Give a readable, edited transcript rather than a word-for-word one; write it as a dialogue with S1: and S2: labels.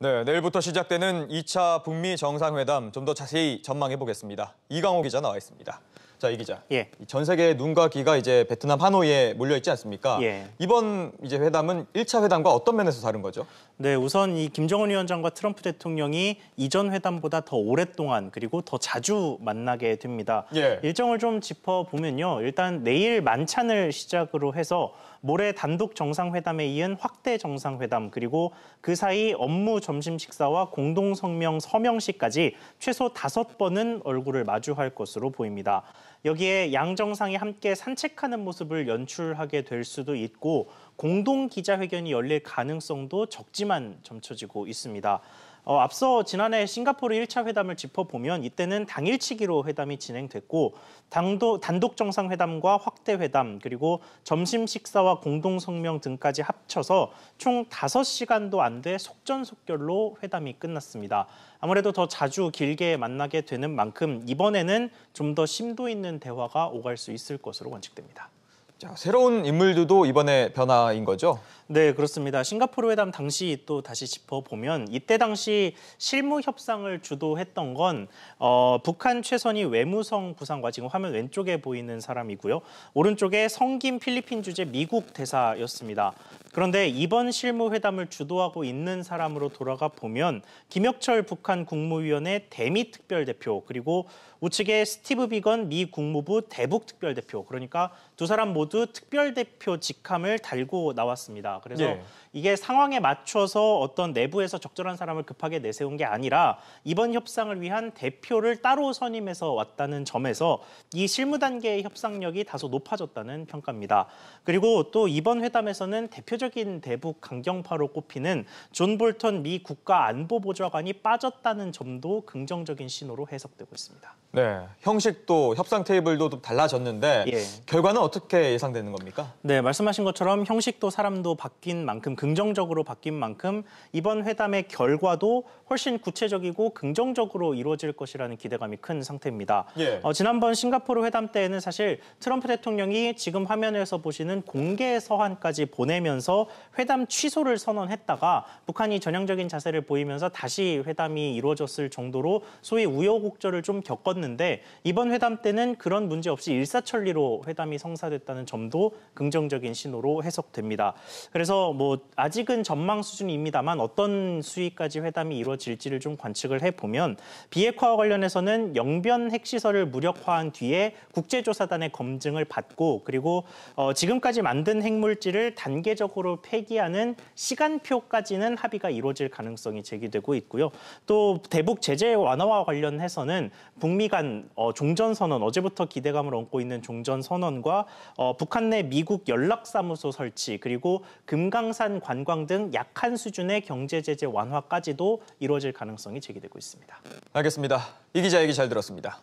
S1: 네, 내일부터 시작되는 2차 북미 정상회담 좀 더 자세히 전망해 보겠습니다. 이강호 기자 나와 있습니다. 자, 이 기자.
S2: 예.
S1: 전 세계의 눈과 귀가 이제 베트남 하노이에 몰려 있지 않습니까?
S2: 예.
S1: 이번 이제 회담은 1차 회담과 어떤 면에서 다른 거죠?
S2: 네, 우선 이 김정은 위원장과 트럼프 대통령이 이전 회담보다 더 오랫동안 그리고 더 자주 만나게 됩니다.
S1: 예.
S2: 일정을 좀 짚어보면요. 일단 내일 만찬을 시작으로 해서 모레 단독 정상회담에 이은 확대 정상회담 그리고 그 사이 업무 점심 식사와 공동 성명 서명식까지 최소 5번은 얼굴을 마주할 것으로 보입니다. 여기에 양 정상이 함께 산책하는 모습을 연출하게 될 수도 있고 공동 기자회견이 열릴 가능성도 적지만 점쳐지고 있습니다. 앞서 지난해 싱가포르 1차 회담을 짚어보면 이때는 당일치기로 회담이 진행됐고 단독 정상회담과 확대 회담 그리고 점심 식사와 공동 성명 등까지 합쳐서 총 5시간도 안 돼 속전속결로 회담이 끝났습니다. 아무래도 더 자주 길게 만나게 되는 만큼 이번에는 좀 더 심도 있는 대화가 오갈 수 있을 것으로 관측됩니다.
S1: 자, 새로운 인물들도 이번에 변화인 거죠?
S2: 네, 그렇습니다. 싱가포르 회담 당시 또 다시 짚어보면 이때 당시 실무 협상을 주도했던 건 북한 최선희 외무성 부상과 지금 화면 왼쪽에 보이는 사람이고요. 오른쪽에 성김 필리핀 주재 미국 대사였습니다. 그런데 이번 실무 회담을 주도하고 있는 사람으로 돌아가 보면 김혁철 북한 국무위원회 대미 특별대표 그리고 우측에 스티브 비건 미 국무부 대북 특별대표 그러니까 두 사람 모두 특별대표 직함을 달고 나왔습니다. 그래서
S1: 예.
S2: 이게 상황에 맞춰서 어떤 내부에서 적절한 사람을 급하게 내세운 게 아니라 이번 협상을 위한 대표를 따로 선임해서 왔다는 점에서 이 실무 단계의 협상력이 다소 높아졌다는 평가입니다. 그리고 또 이번 회담에서는 대표적인 대북 강경파로 꼽히는 존 볼턴 미 국가안보보좌관이 빠졌다는 점도 긍정적인 신호로 해석되고 있습니다.
S1: 네, 형식도 협상 테이블도 좀 달라졌는데
S2: 예.
S1: 결과는 어떻게 예상되는 겁니까?
S2: 네, 말씀하신 것처럼 형식도 사람도 바뀐 만큼 긍정적으로 바뀐 만큼 이번 회담의 결과도 훨씬 구체적이고 긍정적으로 이루어질 것이라는 기대감이 큰 상태입니다.
S1: 예.
S2: 지난번 싱가포르 회담 때에는 사실 트럼프 대통령이 지금 화면에서 보시는 공개 서한까지 보내면서 회담 취소를 선언했다가 북한이 전향적인 자세를 보이면서 다시 회담이 이루어졌을 정도로 소위 우여곡절을 좀 겪었는데 이번 회담 때는 그런 문제 없이 일사천리로 회담이 성사됐다는 점도 긍정적인 신호로 해석됩니다. 그래서 아직은 전망 수준입니다만 어떤 수위까지 회담이 이루어질지를 좀 관측을 해보면 비핵화와 관련해서는 영변 핵시설을 무력화한 뒤에 국제조사단의 검증을 받고 그리고 지금까지 만든 핵물질을 단계적으로 폐기하는 시간표까지는 합의가 이루어질 가능성이 제기되고 있고요. 또 대북 제재 완화와 관련해서는 북미 간 종전선언, 어제부터 기대감을 얻고 있는 종전선언과 북한 내 미국 연락사무소 설치 그리고 금강산 관광 등 약한 수준의 경제제재 완화까지도 이루어질 가능성이 제기되고 있습니다.
S1: 알겠습니다. 이 기자 얘기 잘 들었습니다.